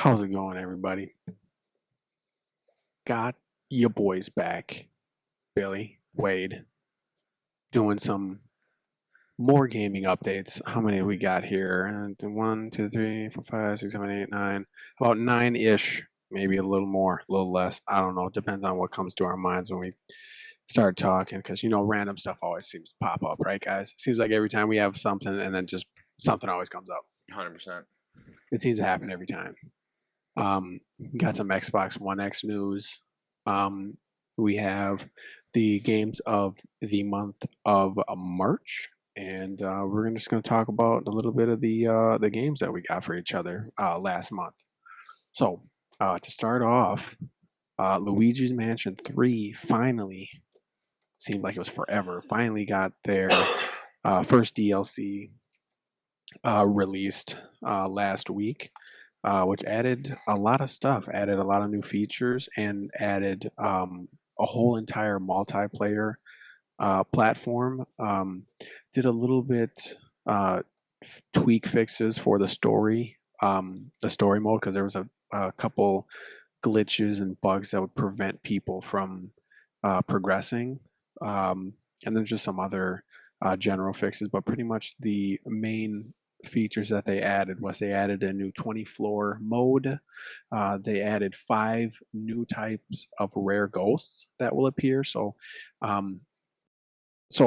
How's it going, everybody? Got your boys back, Billy, Wade, doing some more gaming updates. How many we got here? 1, 2, 3, 4, 5, 6, 7, 8, 9. About 9-ish, maybe a little more, a little less. I don't know. Depends on what comes to our minds when we start talking, because random stuff always seems to pop up, right, guys? It seems like every time we have something, and then just something always comes up. 100%. It seems to happen every time. Got some Xbox One X news. We have the games of the month of March, and we're just going to talk about a little bit of the games that we got for each other last month. So to start off, Luigi's Mansion 3 finally seemed like it was forever. Finally got their first DLC released last week. Which added a lot of stuff, added a lot of new features, and added a whole entire multiplayer platform. Did a little bit tweak fixes for the story mode, because there was a couple glitches and bugs that would prevent people from progressing. And then just some other general fixes, but pretty much the main features that they added was they added a new 20 floor mode. They added 5 new types of rare ghosts that will appear. So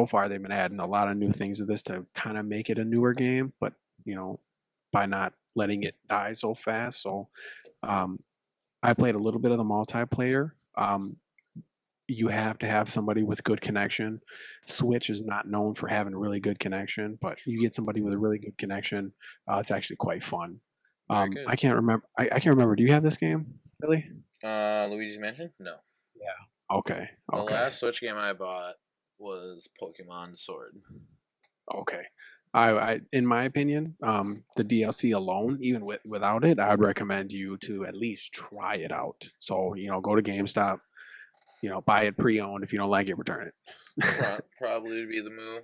far they've been adding a lot of new things to this to kind of make it a newer game, but by not letting it die so fast. So I played a little bit of the multiplayer. You have to have somebody with good connection. Switch is not known for having really good connection, but you get somebody with a really good connection, it's actually quite fun. I can't remember. I can't remember. Do you have this game, Billy? Luigi's Mansion? No. Yeah. Okay. The Okay. last Switch game I bought was Pokemon Sword. Okay. In my opinion, the DLC alone, even without it, I'd recommend you to at least try it out. So go to GameStop, buy it pre-owned. If you don't like it, return it. Probably would be the move.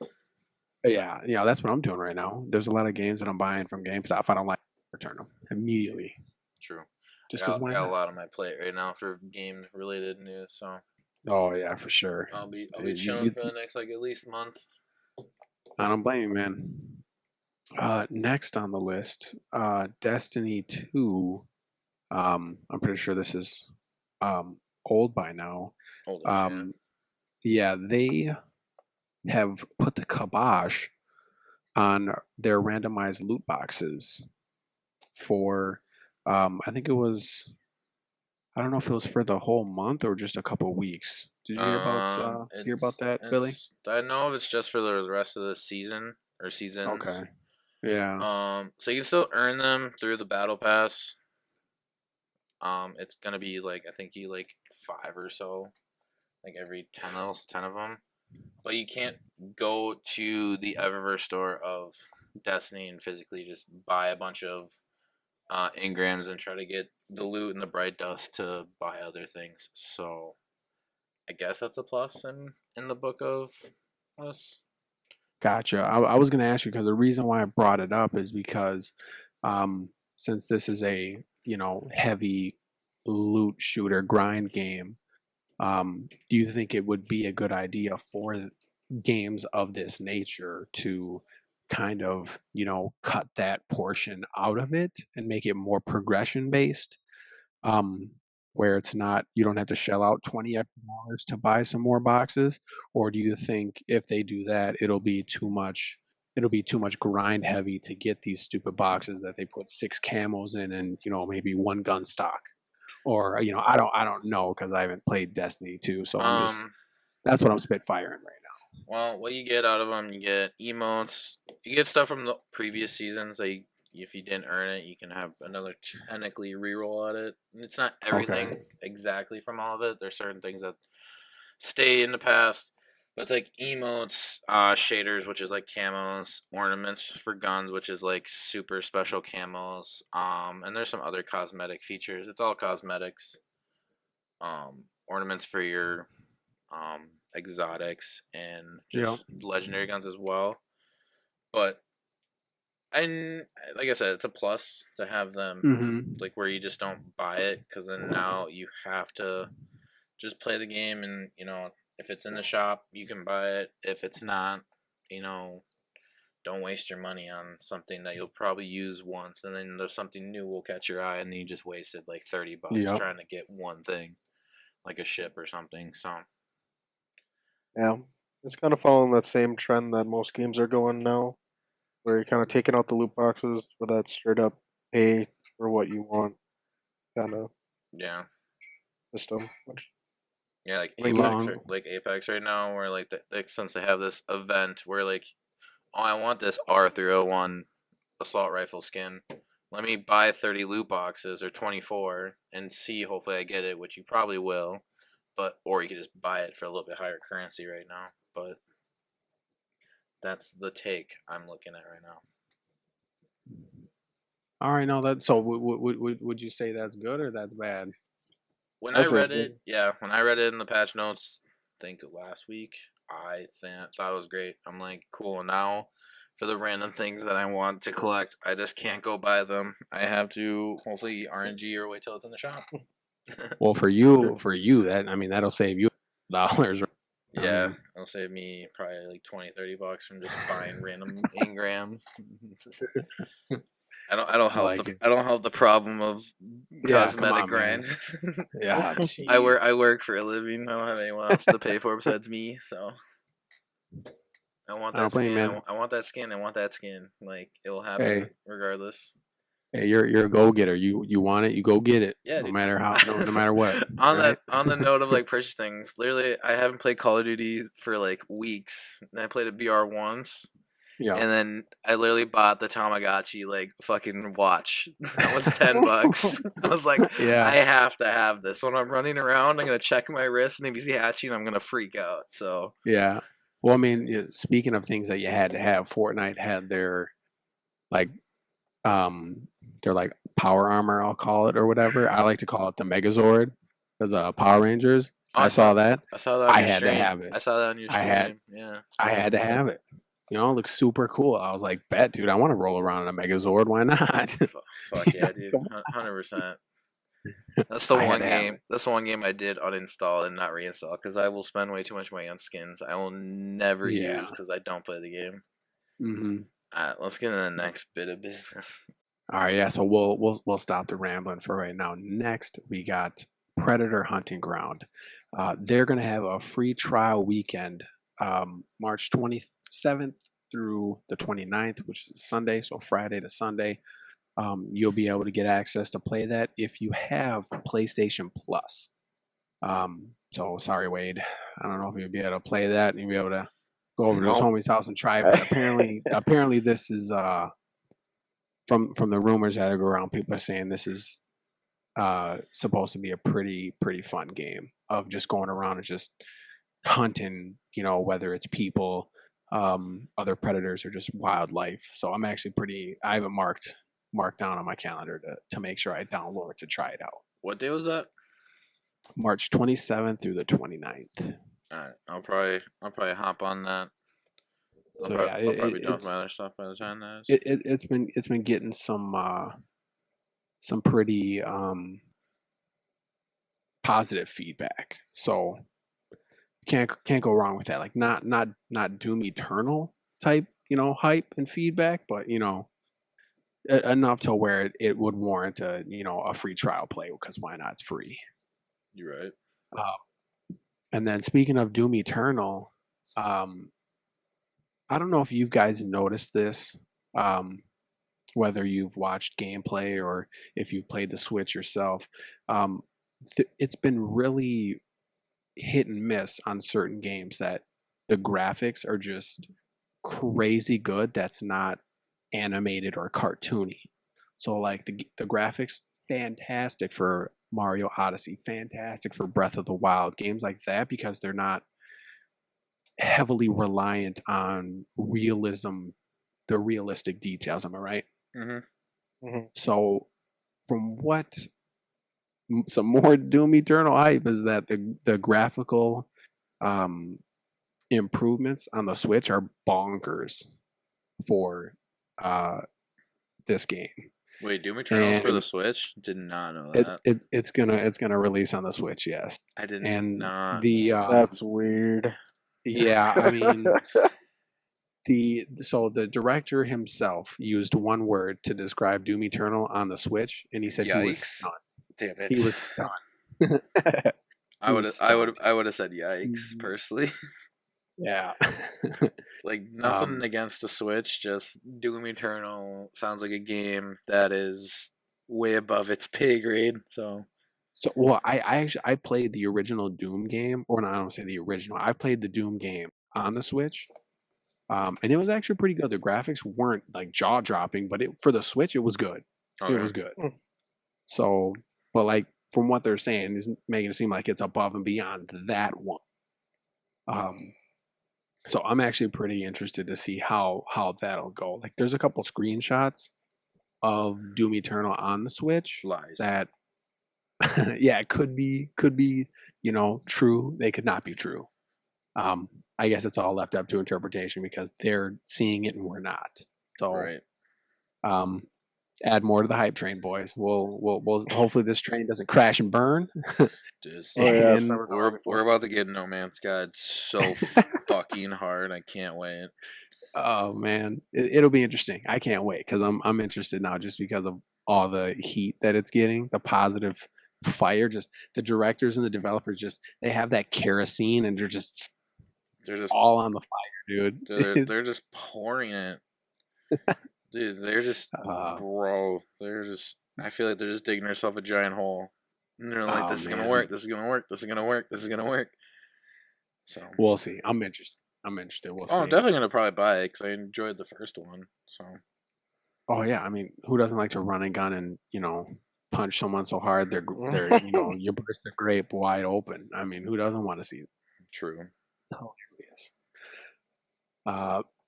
Yeah, that's what I'm doing right now. There's a lot of games that I'm buying from GameStop. If I don't like, return them immediately. True. Just I because got, why got a not? lot on my plate right now for game related news, so Oh yeah, for sure. I'll be You, chilling you, for the next at least month. I don't blame you, man. Next on the list, Destiny 2. I'm pretty sure this is old by now. Oldish, yeah. Yeah, they have put the kibosh on their randomized loot boxes for I think it was, I don't know if it was for the whole month or just a couple weeks. Did you hear about that, Billy? I know it's just for the rest of the season or seasons. Okay. Yeah. So you can still earn them through the battle pass. It's gonna be like I think you like 5 or so, like every 10 of them. But you can't go to the Eververse store of Destiny and physically just buy a bunch of engrams and try to get the loot and the bright dust to buy other things. So I guess that's a plus in the book of us. Gotcha. I was going to ask you, because the reason why I brought it up is because since this is a, heavy loot shooter grind game, do you think it would be a good idea for games of this nature to kind of, cut that portion out of it and make it more progression based? um, where it's not, you don't have to shell out $20 to buy some more boxes? Or do you think if they do that, it'll be too much grind heavy to get these stupid boxes that they put 6 camos in and maybe 1 gun stock? Or I don't know, because I haven't played Destiny 2, so that's what I'm spitfiring right now. Well, what you get out of them, you get emotes, you get stuff from the previous seasons. Like if you didn't earn it, you can have another technically reroll at it. It's not everything Okay. exactly from all of it. There's certain things that stay in the past, but it's like emotes, shaders, which is like camos, ornaments for guns, which is like super special camos. And there's some other cosmetic features. It's all cosmetics. Ornaments for your exotics and Yeah. just legendary guns as well. But And like I said, it's a plus to have them Mm-hmm. like where you just don't buy it, because then now you have to just play the game, and if it's in the shop you can buy it. If it's not, you know don't waste your money on something that you'll probably use once, and then there's something new will catch your eye, and then you just wasted like $30 Yep. trying to get one thing, like a ship or something. So Yeah, it's kind of following that same trend that most games are going now, where you're kind of taking out the loot boxes for that straight up pay for what you want kind of yeah, system. Which yeah, like I mean, Apex, Long. like Apex right now, where like since they have this event where like, oh, I want this R301 assault rifle skin. Let me buy 30 loot boxes or 24 and see. Hopefully, I get it, which you probably will. But or you could just buy it for a little bit higher currency right now. But that's the take I'm looking at right now. All right, no, that so would you say that's good or that's bad? When I I say it's read good. it, yeah, when I read it in the patch notes, I think last week, thought it was great. I'm like, cool. Now, for the random things that I want to collect, I just can't go buy them. I have to hopefully RNG or wait till it's in the shop. Well, for you, that I mean, that'll save you dollars. I Yeah, mean, it'll save me probably like $20-$30 from just buying random engrams. like, I don't have the problem of yeah, come cosmetic on, man. grind. Yeah, I jeez. work for a living. I don't have anyone else to pay for besides me, so I want I that don't blame you, skin. man. I want that skin. I want that skin. Like it will happen Hey, regardless. hey, you're a go getter. You want it, you go get it, Yeah, no dude. matter how, no matter what, On right? the note of like purchase things, literally, I haven't played Call of Duty for like weeks. And I played a BR once, Yeah, and then I literally bought the Tamagotchi like fucking watch. That was $10. I was like, I yeah, have to have this. When I'm running around, I'm gonna check my wrist, and if he's hatching, I'm gonna freak out. So yeah. Well, I mean, speaking of things that you had to have, Fortnite had their like um they're like power armor, I'll call it or whatever. I like to call it the Megazord because Power Rangers. oh, I saw that. I saw that on I your had to stream. have it. I saw that on your I had stream. Yeah. I had to have it. You know, it looks super cool. I was like, bet, dude, I want to roll around in a Megazord. Why not? Fuck You know, yeah, dude. come 100%. That's on. I had to have it. That's the one game I did uninstall and not reinstall because I will spend way too much money on skins I will never Yeah. use because I don't play the game. Hmm. Alright, let's get into the next bit of business. All right, yeah. So we'll stop the rambling for right now. Next, we got Predator Hunting Ground. They're gonna have a free trial weekend, March 27th through the 29th, which is Sunday. So Friday to Sunday. You'll be able to get access to play that if you have PlayStation Plus. So sorry, Wade. I don't know if you'll be able to play that and you'll be able to go over to his no. homie's house and try it. But apparently this is from the rumors that go around, people are saying this is supposed to be a pretty fun game of just going around and just hunting. You know, whether it's people, other predators, or just wildlife. So I'm actually pretty. I have it marked down on my calendar to make sure I download it to try it out. What day was that? March 27th through the 29th. Alright, I'll probably hop on that. So yeah, I'll probably be done with my other stuff by the time that is. it's been getting some pretty positive feedback. So can't go wrong with that. Like not Doom Eternal type, hype and feedback, but enough to where it would warrant a free trial play because why not? It's free. You're right. And then speaking of Doom Eternal, um, I don't know if you guys noticed this, whether you've watched gameplay or if you've played the Switch yourself. Um, it's been really hit and miss on certain games that the graphics are just crazy good. That's not animated or cartoony. So like the graphics, fantastic for Mario Odyssey, fantastic for Breath of the Wild, games like that because they're not heavily reliant on realism, the realistic details. Am I right? Mhm. Mhm. So, from what some more Doom Eternal hype is that the graphical um, improvements on the Switch are bonkers for this game. Wait, Doom Eternal's for the And Switch? Did not know it, that. it it's gonna release on the Switch, yes. I did And not the know. That's weird. yeah, I mean the director himself used one word to describe Doom Eternal on the Switch, and he said he was Yikes! stunned. Damn it! He was stunned. I He would was I would stunned. I would have said yikes Mhm. personally. Yeah. Like nothing um, against the Switch, just Doom Eternal sounds like a game that is way above its pay grade. So so well, I actually I played the original Doom game, or no, I don't say the original. I played the Doom game on the Switch. And it was actually pretty good. The graphics weren't like jaw dropping, but for the Switch, it was good. It okay, was good. So, but like from what they're saying, is making it seem like it's above and beyond that one. Um, so I'm actually pretty interested to see how that'll go. Like, there's a couple screenshots of Doom Eternal on the Switch lies. that, yeah, it could be true. They could not be true. I guess it's all left up to interpretation because they're seeing it and we're not. So, Right. um, add more to the hype train, boys. We'll hopefully this train doesn't crash and burn. Just Oh yeah, it's And never gone we're before. about to get No Man's Sky. It's so fucking hard. I can't wait. oh man, it'll be interesting. I can't wait because I'm interested now just because of all the heat that it's getting, the positive fire. Just the directors and the developers, just they have that kerosene and they're just They're just all on the fire, dude. they're just pouring it. Dude, they're just Uh, bro. They're just I feel like they're just digging themselves a giant hole. And they're like, oh this is gonna man, work, this is gonna work, this is gonna work, this is gonna work. So we'll see. I'm interested. I'm interested. We'll I'm see. definitely gonna probably buy it because I enjoyed the first one. So Oh yeah, I mean, who doesn't like to run and gun and punch someone so hard they're you burst their grape wide open. I mean, who doesn't want to see it? true. It's hilarious.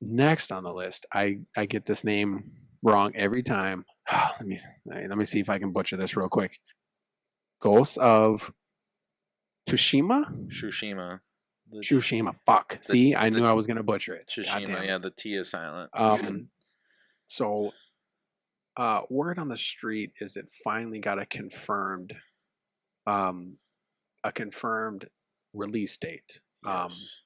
Next on the list, I get this name wrong every time. Let me see if I can butcher this real quick. Ghosts of Tsushima. Tsushima. The Tsushima. Fuck. the See, I the knew I was gonna butcher it. God Tsushima, damn yeah, it. the T is silent. So word on the street is it finally got um a confirmed release date. Yes.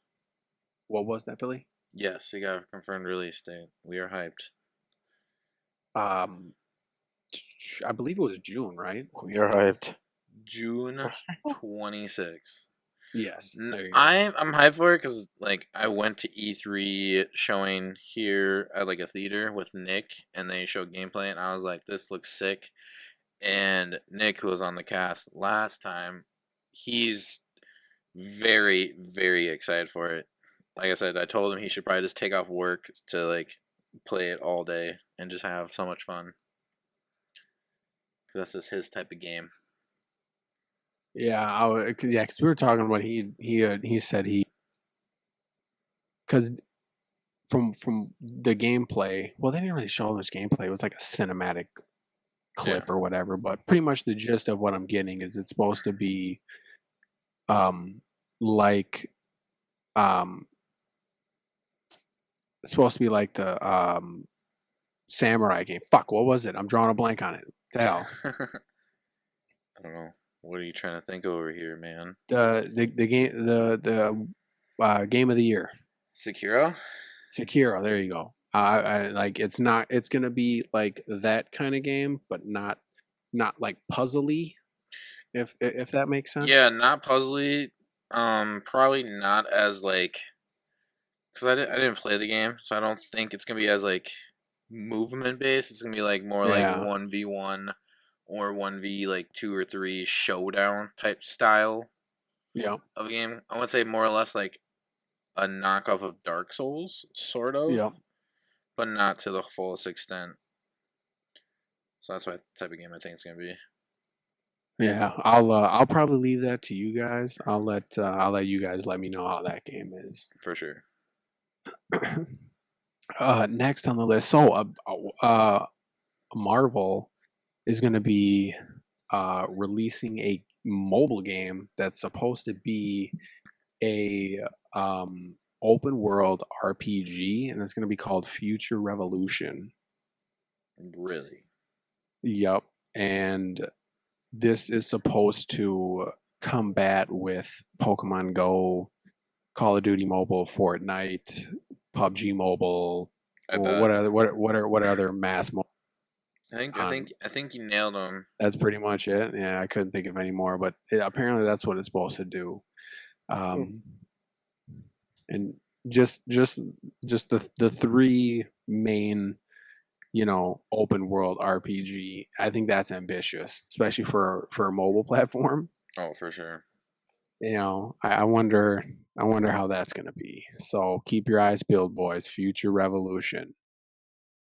What was that, Billy? Yes, you got a confirmed release date. We are hyped. Um, I believe it was June, right? We are hyped. June 26th. Yes. There you go. I'm hyped for it because like I went to E3 showing here at like a theater with Nick, and they showed gameplay, and I was like, this looks sick. And Nick, who was on the cast last time, he's very very excited for it. Like I said, I told him he should probably just take off work to like play it all day and just have so much fun. Cause that's just his type of game. Yeah, yeah, because we were talking about he said because from the gameplay, well, they didn't really show much gameplay. It was like a cinematic clip or whatever, but pretty much the gist of what I'm getting is it's supposed to be like um it's supposed to be like the samurai game. Fuck, what was it? I'm drawing a blank on it. The hell. I don't know. What are you trying to think over here, man? The game the game of the year. Sekiro? Sekiro, there you go. I like it's gonna be like that kind of game, but not like puzzly, if that makes sense. Yeah, not puzzly. Probably not as like, cause I didn't play the game, so I don't think it's gonna be as like movement based. It's gonna be like more like Yeah. 1v1 or 1v like 2 or 3 showdown type style Yeah. of a game. I would say more or less like a knockoff of Dark Souls, sort of, Yeah. but not to the fullest extent. So that's what type of game I think it's gonna be. Yeah. I'll probably leave that to you guys. I'll let you guys let me know how that game is. For sure. Next on the list, so Marvel is going to be releasing a mobile game that's supposed to be a open world RPG, and it's going to be called Future Revolution. Really? Yep. And this is supposed to combat with Pokemon Go, Call of Duty Mobile, Fortnite, PUBG Mobile. I Well, bet. what other mass mobile? I think you nailed them. That's pretty much it. Yeah, I couldn't think of any more, but apparently that's what it's supposed to do. Um, and just the three main, open world RPG. I think that's ambitious, especially for a mobile platform. Oh, for sure. I wonder how that's going to be. So keep your eyes peeled, boys. Future Revolution.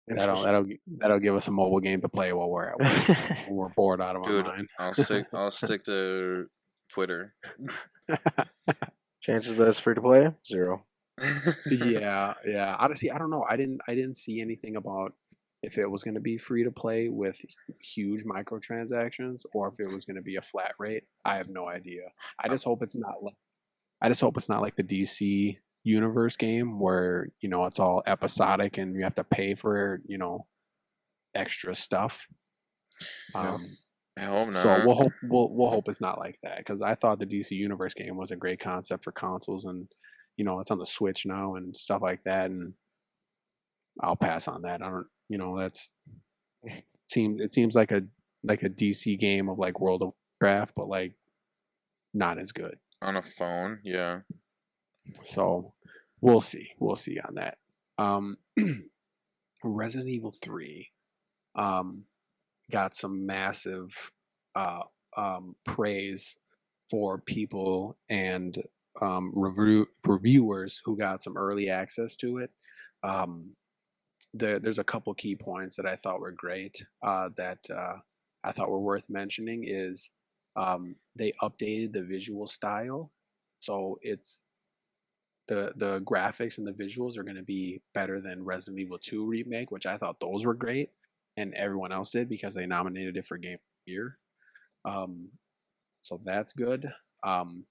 That'll Interesting. that'll that'll give us a mobile game to play while we're at work. When we're bored out of our Dude, mind. I'll stick to Twitter. Chances that it's free to play? 0. Yeah, yeah. Honestly, I don't know. I didn't see anything about if it was going to be free to play with huge microtransactions or if it was going to be a flat rate. I have no idea. I just hope it's not like I just hope it's not like the DC universe game where, it's all episodic and you have to pay for, extra stuff. Yeah. Um I hope so not. we'll hope it's not like that because I thought the DC Universe game was a great concept for consoles and it's on the Switch now and stuff like that and I'll pass on that. I don't that's it seems like a DC game of like World of Warcraft but like not as good. On a phone, yeah. So we'll see on that. Um Resident Evil 3 um got some massive praise for people and reviewers who got some early access to it. Um, there's a couple key points that I thought were great that I thought were worth mentioning is they updated the visual style, so it's the graphics and the visuals are going to be better than Resident Evil 2 remake, which I thought those were great, and everyone else did because they nominated it for Game of the Year. Um, so that's good. Um,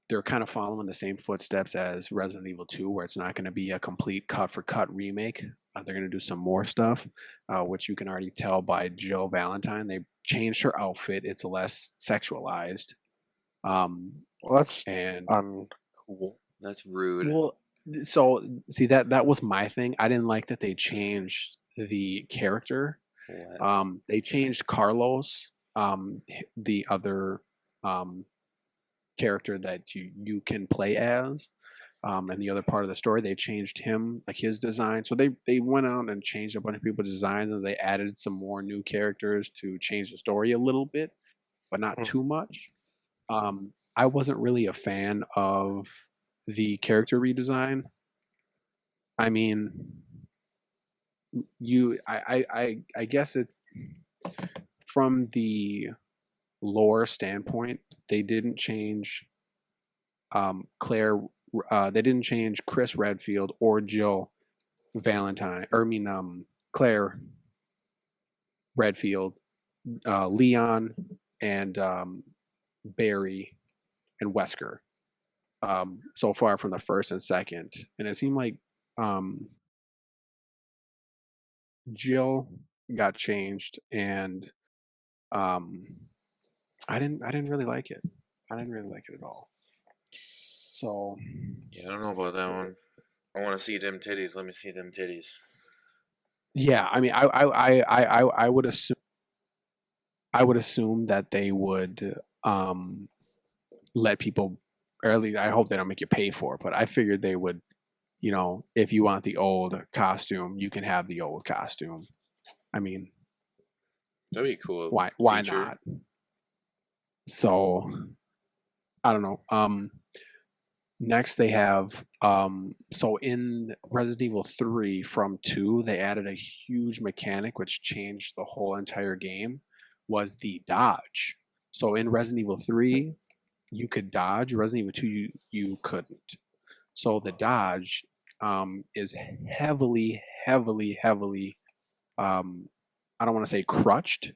they're kind of following the same footsteps as Resident Evil 2, where it's not going to be a complete cut for cut remake. They're going to do some more stuff, which you can already tell by Jill Valentine. They changed her outfit; it's less sexualized. Um, Well, that's and uncool. That's rude. well, so see that was my thing. I didn't like that they changed the character. What? They changed Carlos, the other um, character that you can play as, and the other part of the story. They changed him, like his design. So they went out and changed a bunch of people's designs, and they added some more new characters to change the story a little bit, but not Mhm. too much. I wasn't really a fan of the character redesign. I mean, I guess it from the lore standpoint, they didn't change Claire. They didn't change Chris Redfield or Jill Valentine, or I mean Claire Redfield, Leon, and Barry and Wesker. So far from the first and second, and it seemed like um, Jill got changed, and um, I didn't really like it. I didn't really like it at all. So Yeah, I don't know about that one. I want to see them titties. Let me see them titties. yeah, I mean, I would assume that they would let people, or at least I hope they don't make you pay for it. But I figured they would, if you want the old costume, you can have the old costume. I mean, That'd be a cool why feature. not? So I don't know. Next they have so in Resident Evil 3 from 2, they added a huge mechanic which changed the whole entire game was the dodge. So in Resident Evil 3, you could dodge, Resident Evil 2 you couldn't. So the dodge is heavily I don't want to say crutched,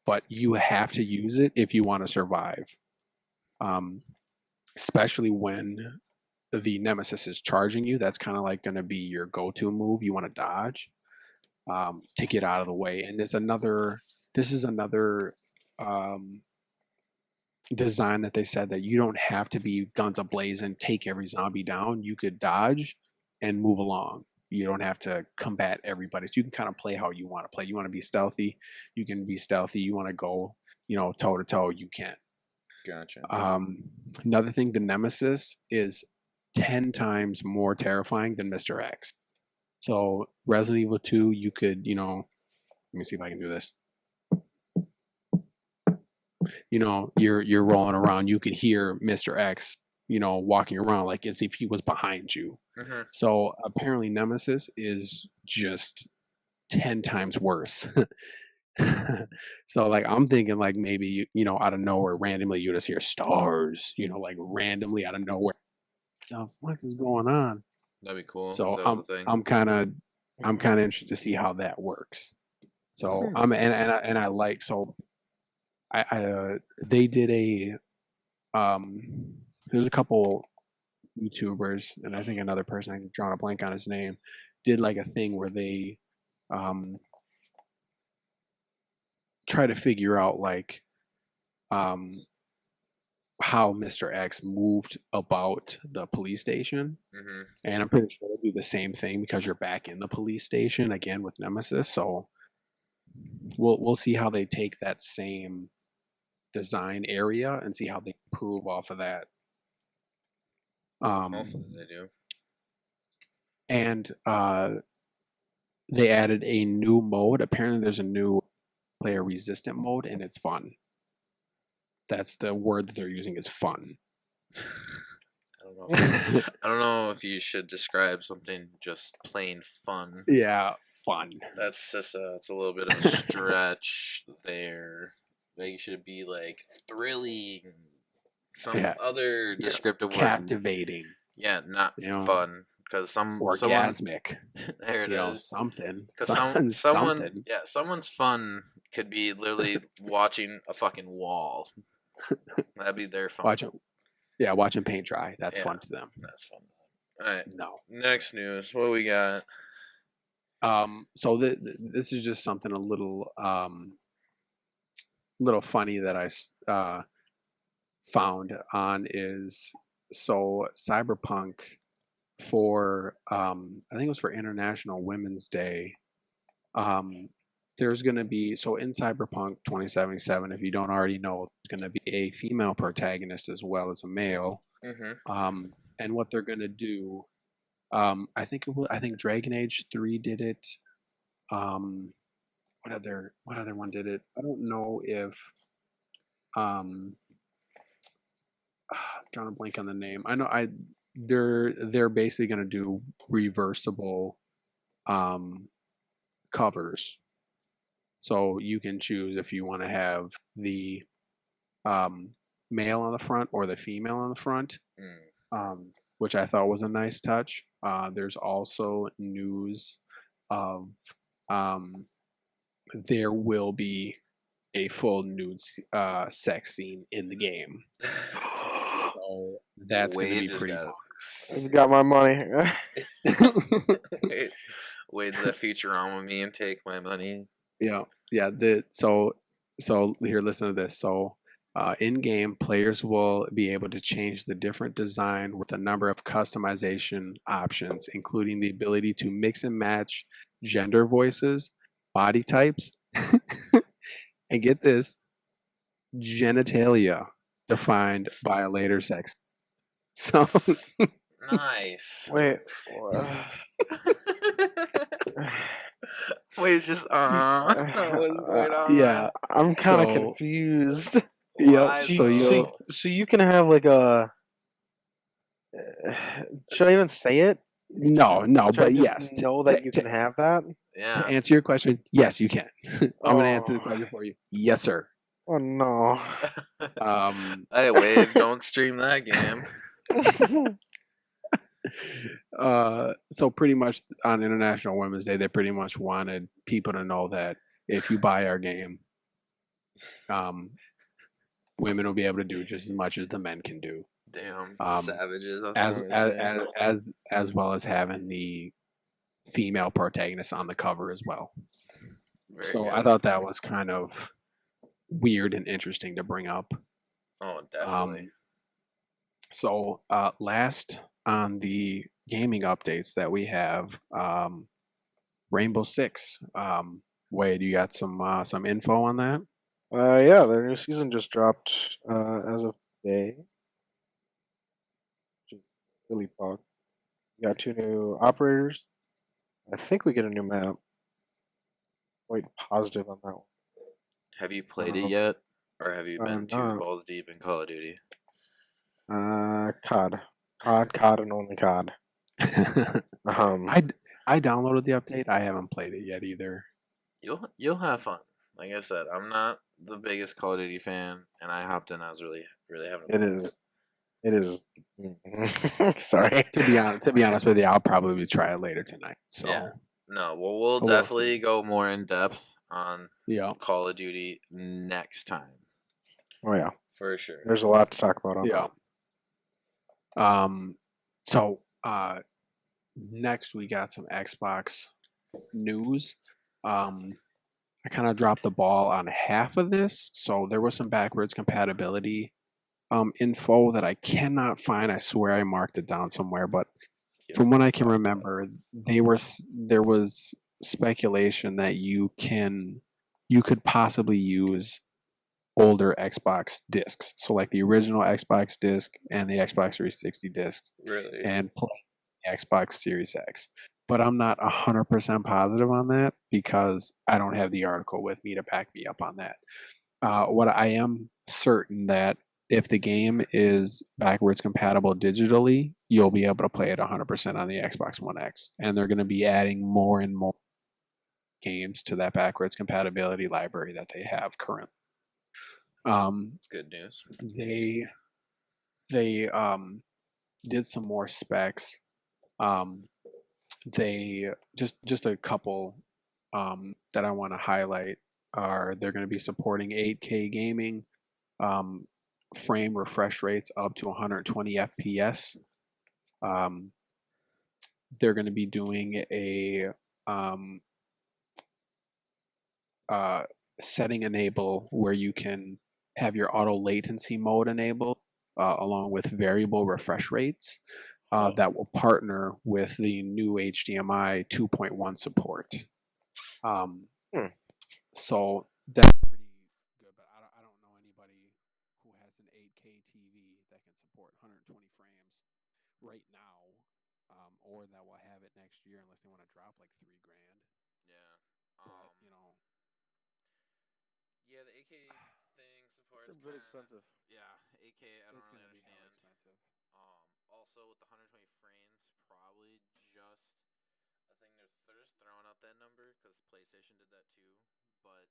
but you have to use it if you want to survive. Um, especially when the nemesis is charging you. That's kind of like going to be your go-to move. You want to dodge. to get out of the way. And this is another design that they said that you don't have to be guns ablaze and take every zombie down. You could dodge and move along. You don't have to combat everybody. So you can kind of play how you want to play. You want to be stealthy, you can be stealthy. You want to go, toe to toe, you can. Gotcha. Another thing, the Nemesis is 10 times more terrifying than Mr. X. So Resident Evil 2, you could, let me see if I can do this. You're rolling around, you could hear Mr. X, walking around like as if he was behind you. Mm-hmm. So apparently Nemesis is just 10 times worse. So like I'm thinking like maybe out of nowhere randomly you just hear stars, like randomly out of nowhere. What the fuck is going on? That'd be cool. So That was a thing. I'm kind of interested to see how that works. So I like, so I they did there's a couple YouTubers and I think another person, I'm drawing a blank on his name, did like a thing where they try to figure out like how Mr. X moved about the police station. Mm-hmm. And I'm pretty sure they'll do the same thing because you're back in the police station again with Nemesis. So we'll see how they take that same design area and see how they improve off of that. Hopefully they do. And they added a new mode. Apparently there's a new player resistant mode and it's fun. That's the word that they're using, is fun. I don't know if you should describe something just plain fun. Yeah, fun. That's just it's a little bit of a stretch there. Like, should be like thrilling, some other descriptive word. Captivating. Yeah, not fun. Because orgasmic. There it is. Something. Because Something. someone's fun could be literally watching a fucking wall. That'd be their fun. Watching paint dry. That's fun to them. That's fun. All right. No. Next news. What we got? So this is just something a little funny that I found on is, so Cyberpunk for I think it was for International Women's Day. There's going to be, so in Cyberpunk 2077, if you don't already know, there's going to be a female protagonist as well as a male. Mm-hmm. And what they're going to do, I think Dragon Age 3 did it. What other one did it? I don't know if I'm trying to blank on the name. I know they're basically going to do reversible covers. So you can choose if you want to have the male on the front or the female on the front, which I thought was a nice touch. There's also news of there will be a full nude sex scene in the game. So that's going to be pretty nice. I've got my money. Wade's that Futurama with me and take my money. Yeah. So here, listen to this. So in game, players will be able to change the different design with a number of customization options, including the ability to mix and match gender voices, body types, and get this, genitalia defined by a later sex. So nice. Wait. Wade's just what's going on? Yeah, I'm kind of confused. Yeah. So you can have like a. Should I even say it? No, but yes. Know that you can have that? Yeah. To answer your question, yes, you can. I'm going to answer the question for you. Yes, sir. Oh no. Hey, Wade, don't stream that game. So pretty much on International Women's Day, they pretty much wanted people to know that if you buy our game, women will be able to do just as much as the men can do. Damn, savages. As well as having the female protagonist on the cover as well. Very So good. I thought that was kind of weird and interesting to bring up. Oh, definitely. So last on the gaming updates that we have, Rainbow Six. Wade, you got some info on that? Yeah, their new season just dropped as of today. Which is really pog. We got 2 new operators. I think we get a new map. Quite positive on that one. Have you played it yet, or have you been I'm too not. balls deep in Call of Duty? COD, and only COD. I downloaded the update. I haven't played it yet either. You'll have fun. Like I said, I'm not the biggest Call of Duty fan, and I hopped in. I was really having. It is. Sorry. To be honest with you, I'll probably try it later tonight. So Yeah. No, well, we'll we'll definitely see. go more in depth on Yeah. Call of Duty next time. Oh yeah, For sure. there's a lot to talk about on Yeah. that. So next we got some Xbox news. I kind of dropped the ball on half of this, so there was some backwards compatibility info that I cannot find. I swear I marked it down somewhere, but from what I can remember, there was speculation that you could possibly use older Xbox discs, so like the original Xbox disc and the Xbox 360 disc, Really? and play the Xbox Series X. But I'm not 100% positive on that because I don't have the article with me to back me up on that. What I am certain that if the game is backwards compatible digitally, you'll be able to play it 100% on the Xbox One X, and they're going to be adding more and more games to that backwards compatibility library that they have currently. It's good news. They did some more specs. They just a couple that I want to highlight are they're going to be supporting 8K gaming, frame refresh rates up to 120 FPS. They're going to be doing a um, setting enable where you can have your auto latency mode enabled along with variable refresh rates that will partner with the new HDMI 2.1 support. So that's pretty good, but I don't know anybody who has an 8K TV that can support 120 frames right now, or that will have it next year unless they want to drop like $3,000. Yeah. But you know, Yeah, the AK thing supports. It's a bit expensive. Yeah, AK. I don't really understand. Expensive. Also with the 120 frames, probably just. I think they're just throwing out that number because PlayStation did that too. But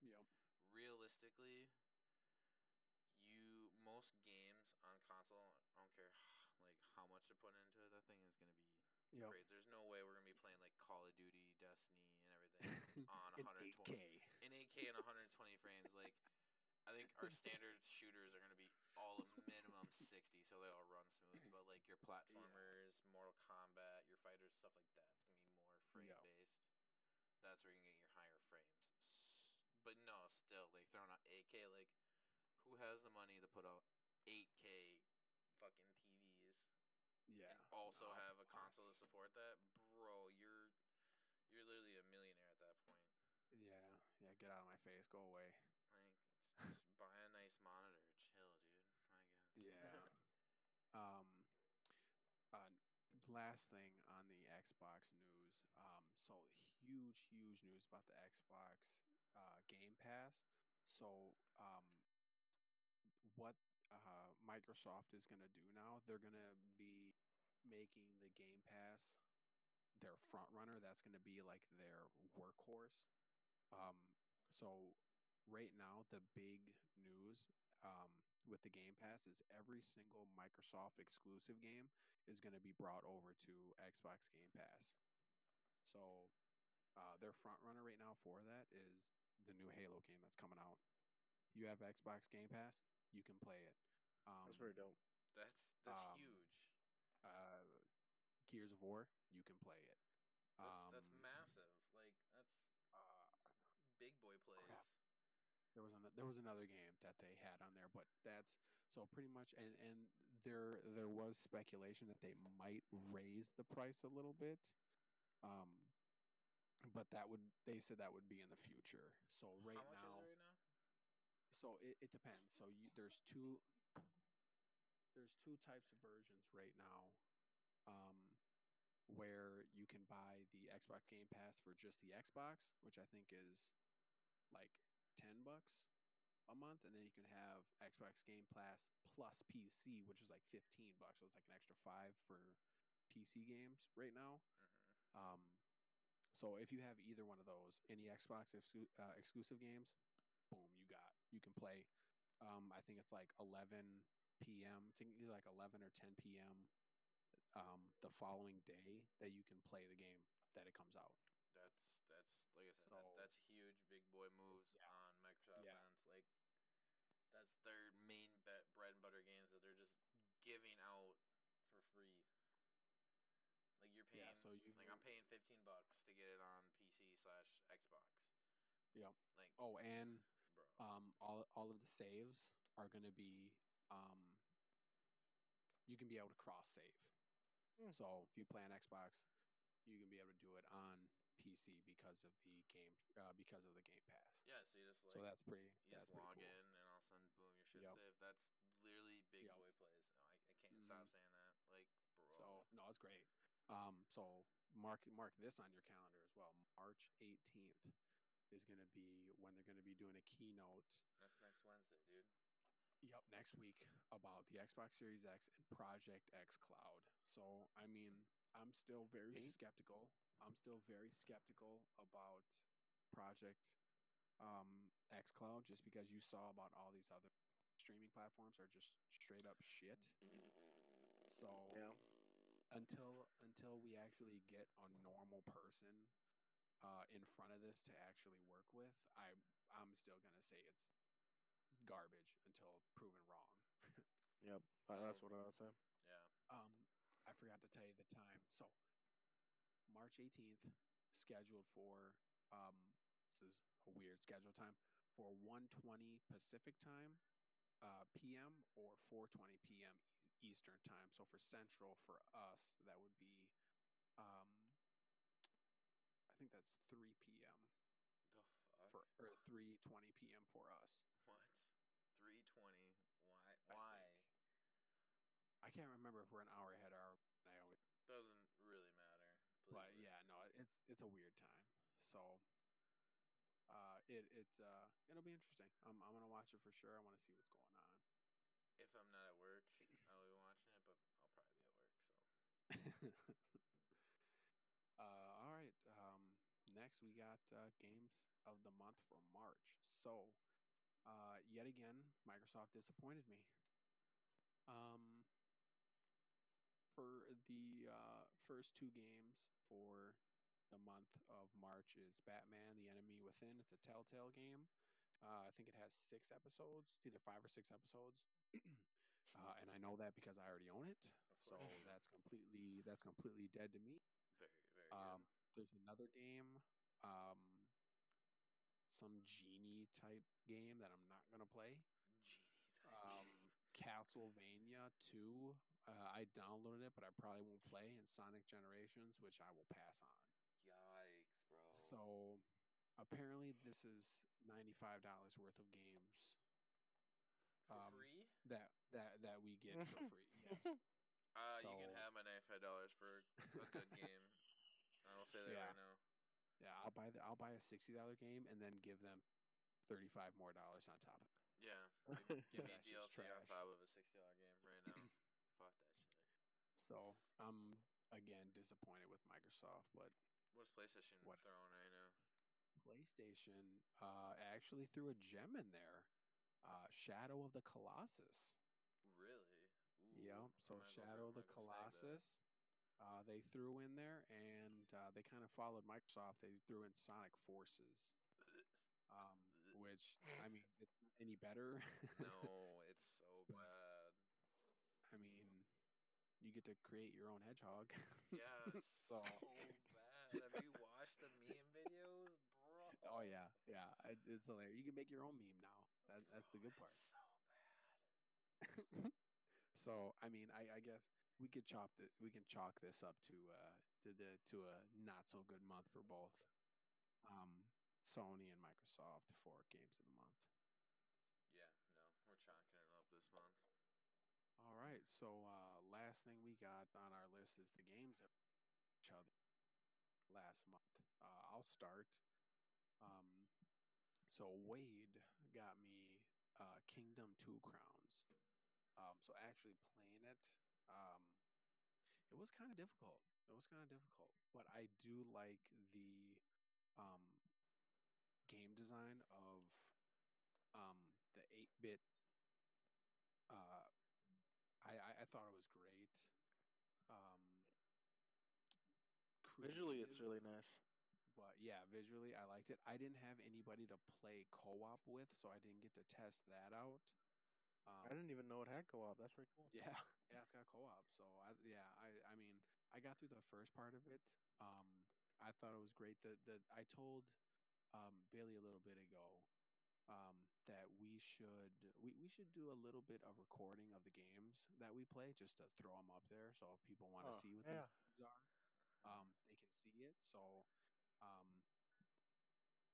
realistically, most games on console, I don't care like how much they're putting into it, that thing is gonna be crazy. There's no way we're gonna be playing like Call of Duty, Destiny, and everything on 120 in 8K and 120 frames. Like I think our standard shooters are gonna be all a minimum 60, so they all run smooth. But like your platformers, Mortal Kombat, your fighters, stuff like that, it's gonna be more frame based. That's where you can get your higher frames. But no, still like throwing out 8K, like who has the money to put out 8K fucking TVs? Yeah. And also have a console to support that, bro. You're literally a millionaire at that point. Yeah. Get out of my face. Go away. Like, just buy a nice monitor, chill, dude. Yeah. Um. Last thing on the Xbox news. So huge news about the Xbox Game Pass. So what Microsoft is going to do now? They're going to be making the Game Pass their front runner. That's going to be like their workhorse. Um, so right now, the big news with the Game Pass is every single Microsoft exclusive game is going to be brought over to Xbox Game Pass. So their front runner right now for that is the new Halo game that's coming out. You have Xbox Game Pass, you can play it. That's very dope. That's huge. Gears of War, you can play it. That's Um, massive. Like that's big boy crap. plays. There was another game that they had on there, but that's so pretty much. And there was speculation that they might raise the price a little bit. Um, but they said that would be in the future. So How right much is it now, right now? so it depends. So there's two types of versions right now. Um, where you can buy the Xbox Game Pass for just the Xbox, which I think is like $10 a month, and then you can have Xbox Game Pass plus PC, which is like $15. So it's like an extra five for PC games right now. Mm-hmm. So if you have either one of those, any Xbox exclusive games, boom, you can play. I think it's like 11 p.m. It's either like 11 or 10 p.m. The following day that you can play the game that it comes out. That's like I said. So That's huge big boy moves yeah, on Microsoft's yeah, end. Like that's their main bread and butter games that they're just giving out for free. Like you're yeah. paying, So like I'm you, paying $15 to get it on PC slash Xbox. yeah. Like, Oh, and bro, all of the saves are going to be you can be able to cross save. Hmm. So if you play on Xbox, you can be able to do it on PC because of the Game Pass. yeah. So you just So like you just that's pretty log in cool. and all of a sudden, boom, your shit's Yep. saved. That's literally big Yep. boy plays. No, I can't hmm stop saying that. Like, bro, So no, it's great. So mark this on your calendar as well. March 18th is going to be when they're going to be doing a keynote. that's next Wednesday, dude. Yep, next week about the Xbox Series X and Project X Cloud. So I mean, I'm still very Eight. skeptical. I'm still very skeptical about Project X Cloud just because you saw about all these other streaming platforms are just straight up shit. So Yeah. until we actually get a normal person in front of this to actually work with, I'm still gonna say it's garbage until proven wrong. Yep. So That's what I was saying. yeah, Um, I forgot to tell you the time. So March 18th, scheduled for this is a weird schedule time for 1:20 Pacific time, PM or 4:20 p.m. Eastern time. So for Central for us, that would be I think that's 3 p.m. the fuck. for or 3:20 p.m. for us. What? 3:20. Why? I Why? think I can't remember if we're an hour ahead or I always, Doesn't really matter. Believe but me. yeah, no, it's a weird time. So it'll be interesting. I'm gonna watch it for sure. I want to see what's going on. If I'm not at work, I'll be watching it, but I'll probably be at work. So All right. Next we got games of the month for March. So yet again, Microsoft disappointed me. Um, for the first two games for the month of March is Batman: The Enemy Within. It's a Telltale game. I think it has 6 episodes. It's either 5 or 6 episodes. And I know that because I already own it. of course So you do. that's completely dead to me. Very very good. There's another game, um, some genie type game that I'm not gonna play. Genie type game. Castlevania 2. I downloaded it, but I probably won't play. And Sonic Generations, which I will pass on. Yikes, bro. So apparently, this is $95 worth of games For free? that we get for free. Yes. You can So have my $95 for a good game. I will say that yeah, right now. yeah. I'll buy a $60 game and then give them 35 more dollars on top of it. Yeah, give If me that shit's DLC on trash. top of a $60 game right now. Fuck that shit. So I'm again disappointed with Microsoft, but What's PlayStation what throwing right now? PlayStation actually threw a gem in there. Shadow of the Colossus. Really? Ooh, Yep. So I Shadow of the might go snag that. Colossus, they threw in there, and they kind of followed Microsoft. They threw in Sonic Forces, which I mean, it's not any better. No, it's so But bad. I mean, you get to create your own hedgehog. Yeah, it's So so bad. Have you watched the meme videos, bro? Oh yeah, yeah. It's hilarious. You can make your own meme now. That's the good part. It's so So I mean, I guess we can chalk this up to a not so good month for both um, Sony and Microsoft for games of the month. bad. Yeah, no, we're chalking it up this month. All right, so last thing we got on our list is the games that each other last month. I'll start. Um, so Wade got me Kingdom Two Crowns. So actually playing it, um, it was kind of difficult. It was kind of difficult, but I do like the um, game design of the 8-bit. Uh, I thought it was great. Um, Visually, it's creative, really nice. but yeah, visually I liked it. I didn't have anybody to play co-op with, so I didn't get to test that out. I didn't Um, even know it had co-op. That's pretty cool. yeah, yeah, it's got co-op. So I mean, I got through the first part of it. I thought it was great. I told Bailey a little bit ago that we should do a little bit of recording of the games that we play just to throw them up there. So if people want to Oh see what these yeah, games are, they can see it. So um,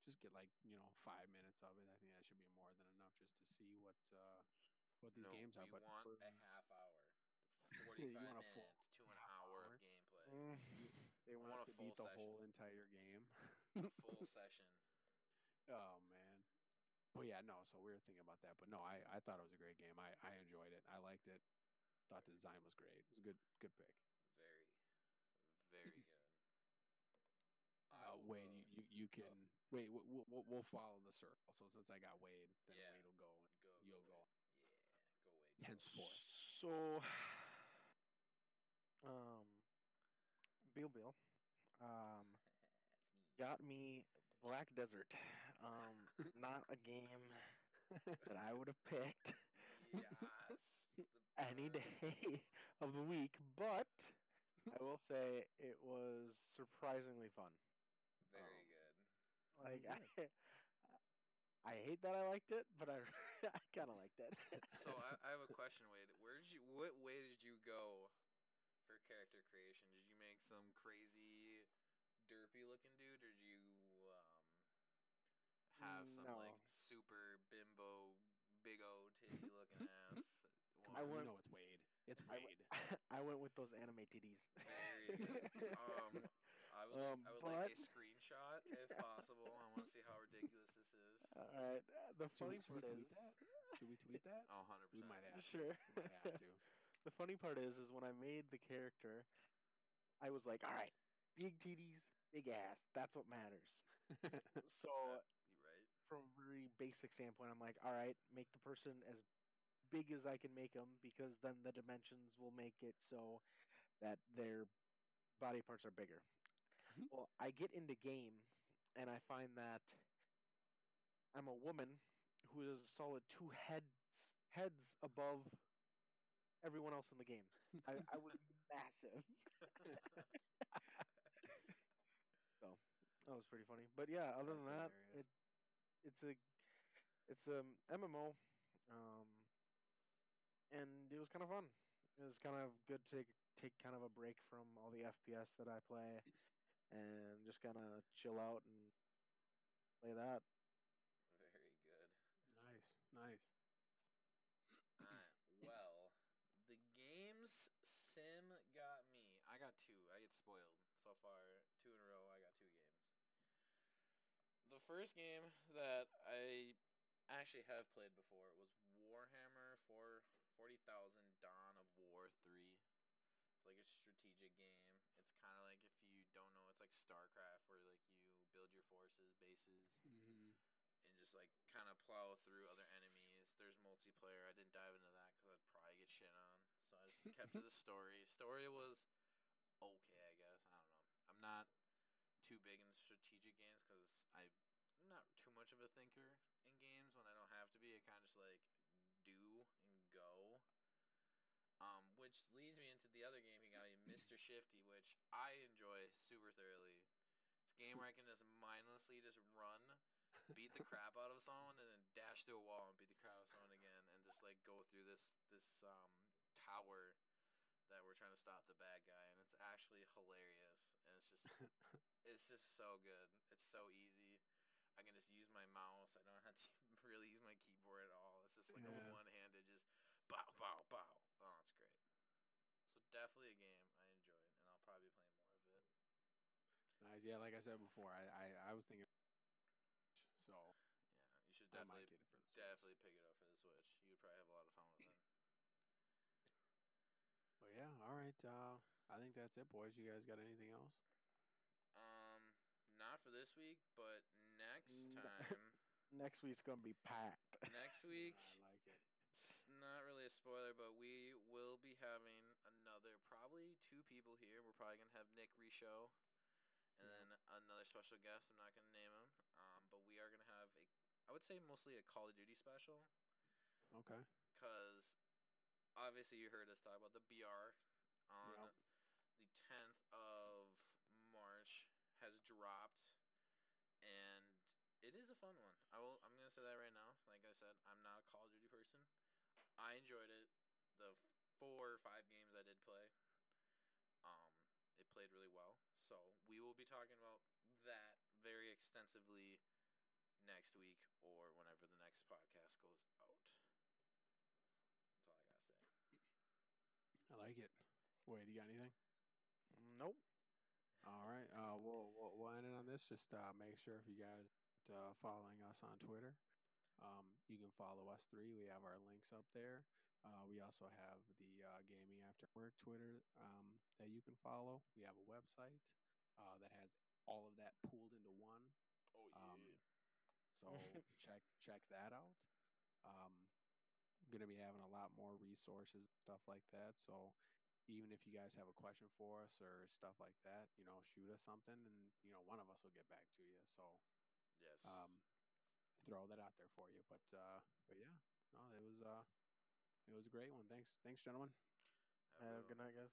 just get like 5 minutes of it. I think that should be more than enough just to see what these No, games are. we But want for a half hour, you 45 want a full minutes to an half hour of hour, gameplay. mm, you they I want want us a to full beat the session. whole entire game. A full session. Oh man. But yeah, no. So we were thinking about that. But no, I thought it was a great game. I enjoyed it. I liked it. Thought the design was great. It was a good pick. Very, very good. I will Wade, go. you can wait. We'll follow the circle. So since I got Wade, then Yeah, Wade will go and go you'll Wade. go Yeah, go Wade, go. henceforth. so um, Bill, um, That's me. got me Black Desert. Not a game that I would have picked Yes, the any day of the week, but I will say it was surprisingly fun. very Um, good. like Good. I hate that I liked it, but I I kind of liked it. So I have a question, Wade. What way did you go for character creation? Did you make some crazy derpy looking dude, or did you have some like No, super bimbo, big O titty looking ass Come I on, woman? you went know it's Wade. It's I went Wade. I went with those anime titties. Very good. I would like a But screenshot if possible. I want to see how ridiculous this is. all right, the Should funny we part is, tweet that? Should we tweet that? Oh, We 100%. might have to. sure. We might have to. The funny part is when I made the character, I was like, all right, big titties, big ass. That's what matters. So You right? from a very basic standpoint, I'm like, all right, make the person as big as I can make them because then the dimensions will make it so that their body parts are bigger. Well, I get into game and I find that I'm a woman who is a solid two heads above everyone else in the game. I was massive, so that was pretty funny. But yeah, other than That's that, hilarious. it's a it's a MMO, and it was kind of fun. It was kind of good to take kind of a break from all the FPS that I play and just kind of chill out and play that. Very good. Nice, nice. Alright, well, the games sim got me. I got two. I get spoiled so far. Two in a row. I got two games. The first game that I actually have played before was Warhammer 40,000 Dawn of War 3. It's like a strategic game. It's kind of like, if you don't know, it's like StarCraft, where like you build your forces, bases, Hmm. and just like kind of plow through other enemies. There's multiplayer. I didn't dive into that because I'd probably get shit on. So I just kept to the story. Story was okay, I guess. I don't know. I'm not too big in strategic games because I'm not too much of a thinker in games when I don't have to be. I kind of just like do and go. Which leads me into the other game he got me, Mr. Shifty, which I enjoy super thoroughly. game where I can just mindlessly just run, beat the crap out of someone, and then dash through a wall and beat the crap out of someone again, and just like go through this tower that we're trying to stop the bad guy, and it's actually hilarious, and it's just so good. It's so easy. I can just use my mouse. I don't have to really use my keyboard at all. It's just like a Yeah. one-handed just bow, bow, bow. Oh, it's great. So definitely a game I enjoyed, and I'll probably be playing more of it. Nice. Yeah, like I said before, I was thinking, so Yeah, you should I might get it for the Switch. definitely pick it up for the Switch. You'd probably have a lot of fun with it. But yeah, all right. I think that's it, boys. You guys got anything else? Not for this week, but next time. Next week's gonna be packed. Next week, I like it. it's not really a spoiler, but we will be having probably 2 people here. We're probably gonna have Nick Reshow, and then another special guest. I'm not gonna name him. But we are gonna have I would say mostly a Call of Duty special. Okay. Because obviously you heard us talk about the BR on Yep. the 10th of March has dropped, and it is a fun one. I'm gonna say that right now. Like I said, I'm not a Call of Duty person. I enjoyed it. The 4 or 5 games I did play, it played really well. So we will be talking about that very extensively next week or whenever the next podcast goes out. That's all I gotta say. I like it. Wait, you got anything? Nope. All right. We'll end it on this. Just make sure if you guys following us on Twitter, you can follow us 3. We have our links up there. We also have the Gaming After Work Twitter that you can follow. We have a website that has all of that pooled into one. Oh yeah. So check that out. Going to be having a lot more resources, stuff like that. So even if you guys have a question for us or stuff like that, shoot us something, and one of us will get back to you. So Yes. throw that out there for you. But yeah, no, it was a great one. Thanks, gentlemen. Have a Good night, guys.